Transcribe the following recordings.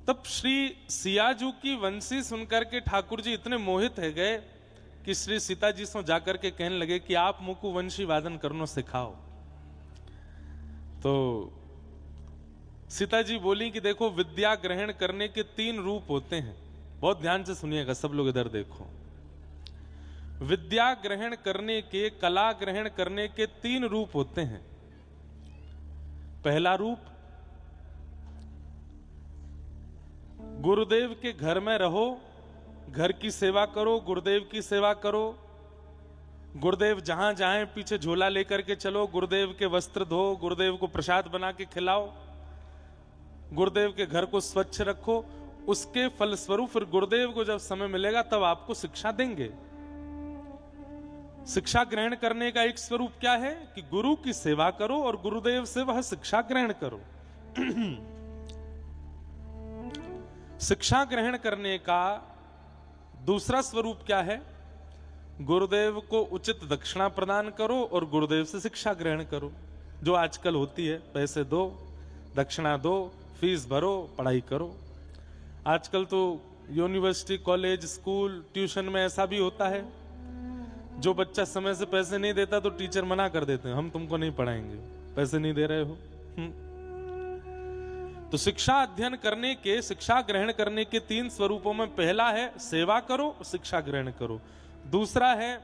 तब श्री सियाजू की वंशी सुनकर के ठाकुर जी इतने मोहित है गए कि श्री सीता जी से जाकर के कहने लगे कि आप मुझको वंशी वादन करना सिखाओ। तो सीता जी बोली कि देखो, विद्या ग्रहण करने के 3 रूप होते हैं। बहुत ध्यान से सुनिएगा सब लोग, इधर देखो। विद्या ग्रहण करने के, कला ग्रहण करने के 3 रूप होते हैं। पहला रूप, गुरुदेव के घर में रहो, घर की सेवा करो, गुरुदेव की सेवा करो। गुरुदेव जहां जाएं पीछे झोला लेकर के चलो, गुरुदेव के वस्त्र धो, गुरुदेव को प्रसाद बना के खिलाओ, गुरुदेव के घर को स्वच्छ रखो। उसके फलस्वरूप फिर गुरुदेव को जब समय मिलेगा तब आपको शिक्षा देंगे। शिक्षा ग्रहण करने का एक स्वरूप क्या है कि गुरु की सेवा करो और गुरुदेव से वह शिक्षा ग्रहण करो। शिक्षा ग्रहण करने का दूसरा स्वरूप क्या है? गुरुदेव को उचित दक्षिणा प्रदान करो और गुरुदेव से शिक्षा ग्रहण करो। जो आजकल होती है, पैसे दो, दक्षिणा दो, फीस भरो, पढ़ाई करो। आजकल तो यूनिवर्सिटी, कॉलेज, स्कूल, ट्यूशन में ऐसा भी होता है, जो बच्चा समय से पैसे नहीं देता तो टीचर मना कर देते हैं, हम तुमको नहीं पढ़ाएंगे, पैसे नहीं दे रहे हो। तो शिक्षा अध्ययन करने के, शिक्षा ग्रहण करने के 3 स्वरूपों में पहला है सेवा करो, शिक्षा ग्रहण करो। दूसरा है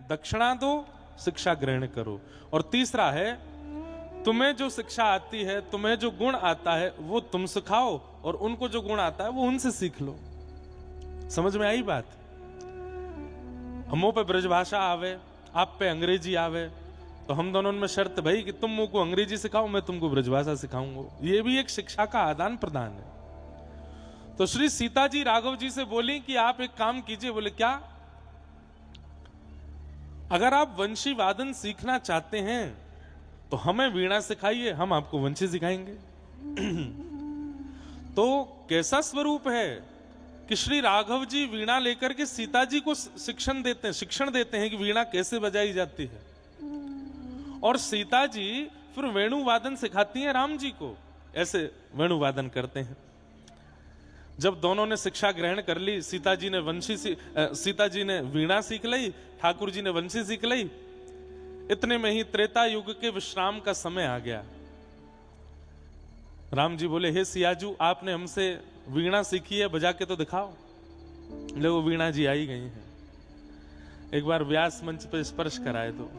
दक्षिणा दो, शिक्षा ग्रहण करो। और तीसरा है तुम्हें जो शिक्षा आती है, तुम्हें जो गुण आता है वो तुम सिखाओ और उनको जो गुण आता है वो उनसे सीख लो। समझ में आई बात? हमों पे ब्रजभाषा आवे, आप पे अंग्रेजी आवे, तो हम दोनों में शर्त भाई कि तुम मुझको अंग्रेजी सिखाओ, मैं तुमको ब्रजभाषा सिखाऊंगा। ये भी एक शिक्षा का आदान प्रदान है। तो श्री सीता जी राघव जी से बोली कि आप एक काम कीजिए। बोले क्या? अगर आप वंशी वादन सीखना चाहते हैं तो हमें वीणा सिखाइए, हम आपको वंशी सिखाएंगे। तो कैसा स्वरूप है कि श्री राघव जी वीणा लेकर के सीता जी को शिक्षण देते हैं कि वीणा कैसे बजाई जाती है, और सीता जी फिर वेणु वादन सिखाती हैं राम जी को, ऐसे वेणु वादन करते हैं। जब दोनों ने शिक्षा ग्रहण कर ली, सीता जी ने वीणा सीख ली, ठाकुर जी ने वंशी सीख ली। इतने में ही त्रेता युग के विश्राम का समय आ गया। राम जी बोले, हे सियाजू, आपने हमसे वीणा सीखी है, बजा के तो दिखाओ। लोग वीणा जी आई गई हैं, एक बार व्यास मंच पर स्पर्श कराए तो